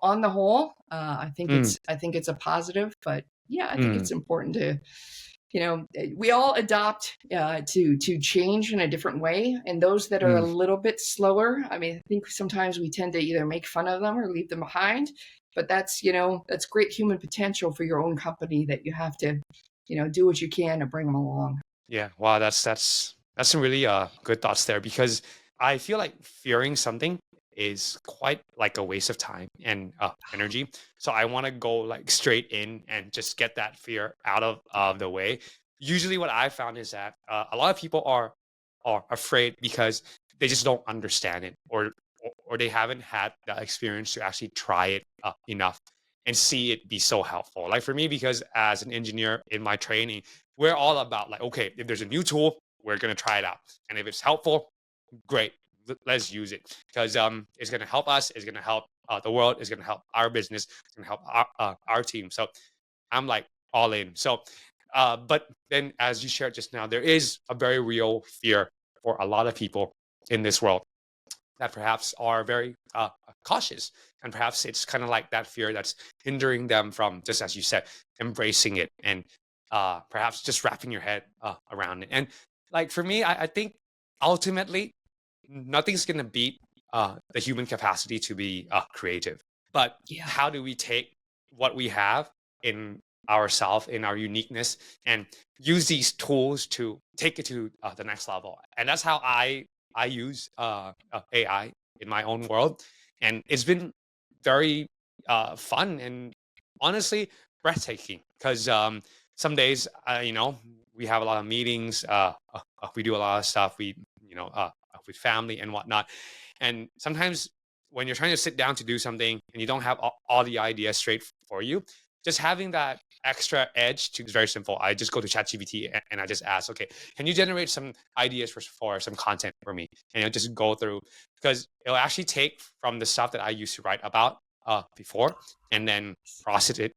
on the whole, I think Mm, it's a positive. But yeah, I think mm, it's important to, we all adopt to change in a different way, and those that are a mm. little bit slower, I mean, I think sometimes we tend to either make fun of them or leave them behind. But that's great human potential for your own company, that you have to do what you can to bring them along. Yeah. Wow. That's some really good thoughts there, because I feel like fearing something is quite like a waste of time and energy. So I want to go like straight in and just get that fear out of the way. Usually, what I found is that a lot of people are afraid because they just don't understand it, or they haven't had the experience to actually try it enough. and see it be so helpful. Like for me, because as an engineer in my training, we're all about like, okay, if there's a new tool, we're going to try it out. And if it's helpful, great, let's use it, because it's going to help us, it's going to help the world, it's going to help our business, it's going to help our team. So I'm like all in. So but then, as you shared just now, there is a very real fear for a lot of people in this world that perhaps are very cautious, and perhaps it's kind of like that fear that's hindering them from, just as you said, embracing it, and perhaps just wrapping your head around it. And like for me, I think ultimately nothing's going to beat the human capacity to be creative. But Yeah. how do we take what we have in ourselves, in our uniqueness, and use these tools to take it to the next level? And that's how I use AI in my own world, and it's been very fun and honestly breathtaking, because some days, we have a lot of meetings, we do a lot of stuff, with family and whatnot, and sometimes when you're trying to sit down to do something and you don't have all the ideas straight for you, just having that extra edge to is very simple. I just go to ChatGPT and I just ask, okay, can you generate some ideas for some content for me? And I'll just go through, because it'll actually take from the stuff that I used to write about before, and then process it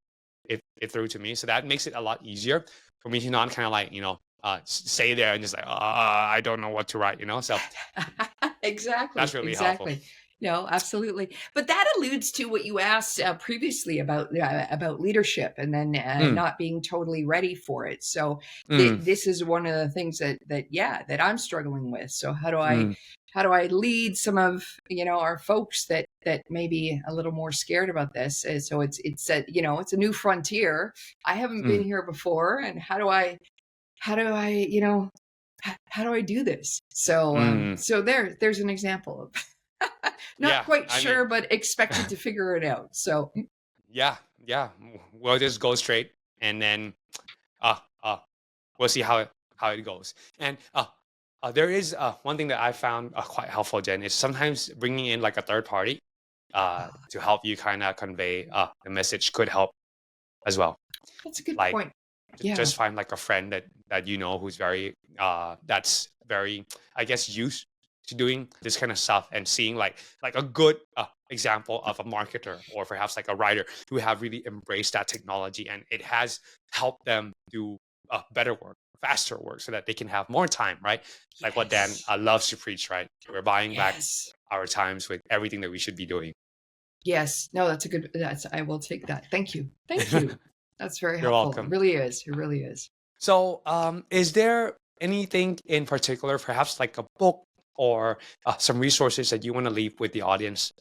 through to me. So that makes it a lot easier for me to not kind of like, stay there and just like, I don't know what to write, So Exactly. that's really helpful. Exactly. No, absolutely. But that alludes to what you asked previously about leadership, and then not being totally ready for it. So this is one of the things that I'm struggling with. So how do I lead some of our folks that may be a little more scared about this? So it's a new frontier. I haven't been here before, and how do I do this? So so there's an example of not quite sure, but expected to figure it out. So yeah, we'll just go straight, and then we'll see how it goes. And there is one thing that I found quite helpful, Jen, is sometimes bringing in like a third party to help you kind of convey the message could help as well. That's a good Like, point. Yeah. just find like a friend that who's very that's very, I guess, used to doing this kind of stuff, and seeing like a good example of a marketer, or perhaps like a writer who have really embraced that technology, and it has helped them do better work, faster work, so that they can have more time, right? Like what Dan loves to preach, right? We're buying back our times with everything that we should be doing. Yes. No, I will take that. Thank you. That's very helpful. You're welcome. It really is. It really is. So is there anything in particular, perhaps like a book or some resources that you want to leave with the audience?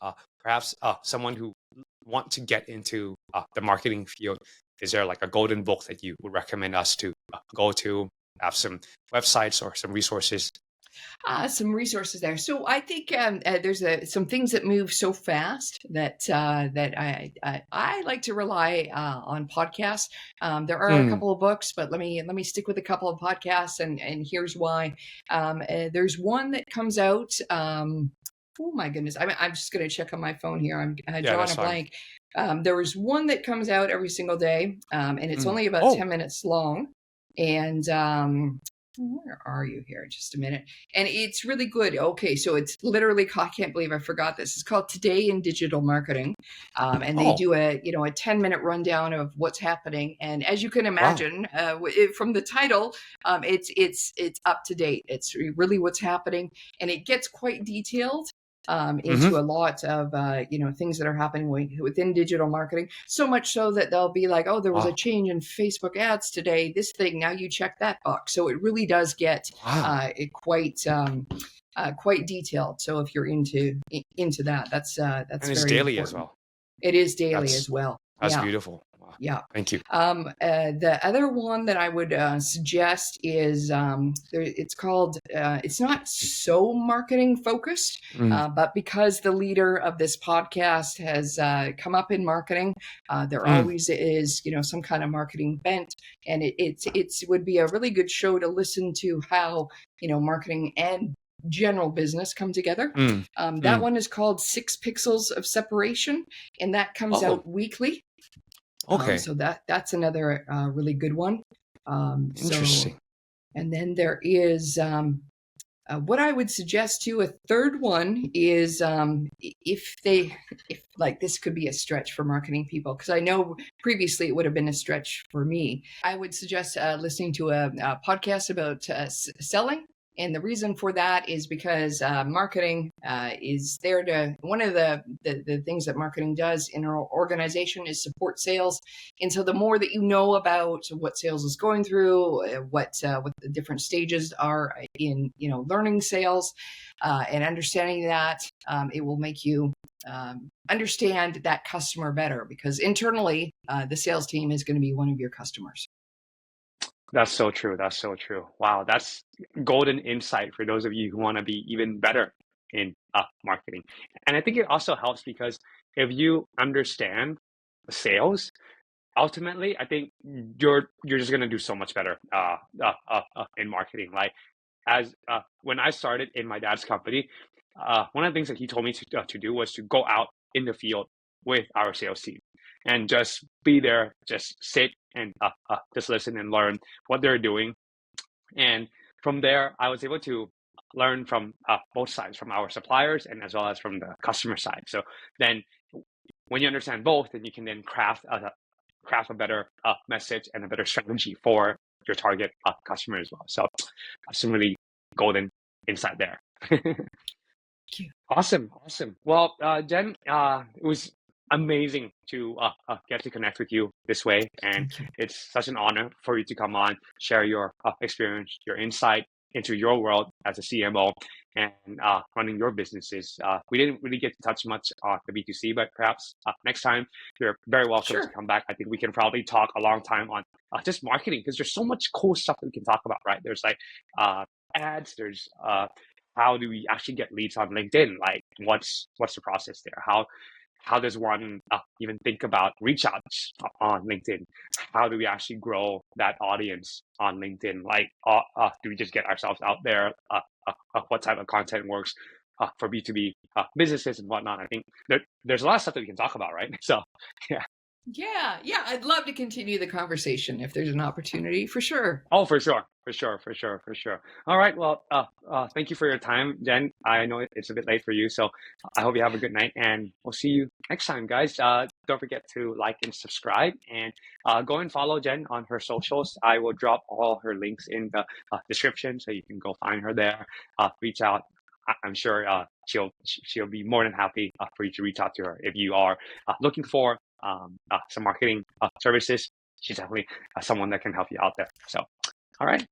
Perhaps someone who want to get into the marketing field. Is there like a golden book that you would recommend us to go to? Have some websites or some resources? Some resources there. So I think there's some things that move so fast that I like to rely on podcasts. There are a couple of books, but let me stick with a couple of podcasts, and here's why. There's one that comes out. Oh my goodness! I'm just going to check on my phone here. I'm drawing a blank. There was one that comes out every single day, and it's only about 10 minutes long, and where are you here? Just a minute. And it's really good. Okay, so it's literally, I can't believe I forgot this. It's called Today in Digital Marketing. And they do a 10-minute rundown of what's happening. And as you can imagine, from the title, it's up to date. It's really what's happening. And it gets quite detailed into a lot of things that are happening within digital marketing, so much so that they'll be like, oh, there was a change in Facebook ads today, this thing, now you check that box. So it really does get quite detailed. So if you're into that, that's and it's very daily important. as well. It is daily as well. That's beautiful. Wow. Yeah. Thank you. The other one that I would suggest is it's called, it's not so marketing focused, but because the leader of this podcast has come up in marketing, there always is, some kind of marketing bent. And it would be a really good show to listen to how, marketing and general business come together. That one is called 6 Pixels of Separation, and that comes out weekly. Okay. So that's another really good one. Interesting. And then there is what I would suggest too. A third one is if like this could be a stretch for marketing people, because I know previously it would have been a stretch for me. I would suggest listening to a podcast about selling. And the reason for that is because marketing is there to, one of the things that marketing does in our organization is support sales. And so the more that you know about what sales is going through, what the different stages are in, learning sales and understanding that, it will make you understand that customer better, because internally, the sales team is going to be one of your customers. That's so true. That's so true. Wow, that's golden insight for those of you who want to be even better in marketing. And I think it also helps because if you understand sales, ultimately, I think you're just gonna do so much better in marketing. Like as when I started in my dad's company, one of the things that he told me to do was to go out in the field with our sales team and just be there, just sit and just listen and learn what they're doing. And from there, I was able to learn from both sides, from our suppliers and as well as from the customer side. So then, when you understand both, then you can then craft a better message and a better strategy for your target customer as well. So, some really golden insight there. Awesome, awesome. Well, Jen, it was amazing to get to connect with you this way, and it's such an honor for you to come on, share your experience, your insight into your world as a CMO and running your businesses. We didn't really get to touch much on the B2C, but perhaps next time you're very welcome to come back. I think we can probably talk a long time on just marketing, because there's so much cool stuff that we can talk about, right? There's like ads, there's how do we actually get leads on LinkedIn? Like, what's the process there? How does one even think about reach outs on LinkedIn? How do we actually grow that audience on LinkedIn? Like, do we just get ourselves out there? What type of content works for B2B businesses and whatnot? I think there's a lot of stuff that we can talk about, right? So, yeah. Yeah. I'd love to continue the conversation if there's an opportunity, for sure. Oh, for sure. All right. Well, thank you for your time, Jen. I know it's a bit late for you, so I hope you have a good night, and we'll see you next time, guys. Don't forget to like and subscribe, and go and follow Jen on her socials. I will drop all her links in the description, so you can go find her there. Reach out. I'm sure she'll be more than happy for you to reach out to her if you are looking for some marketing services. She's definitely someone that can help you out there. So, all right.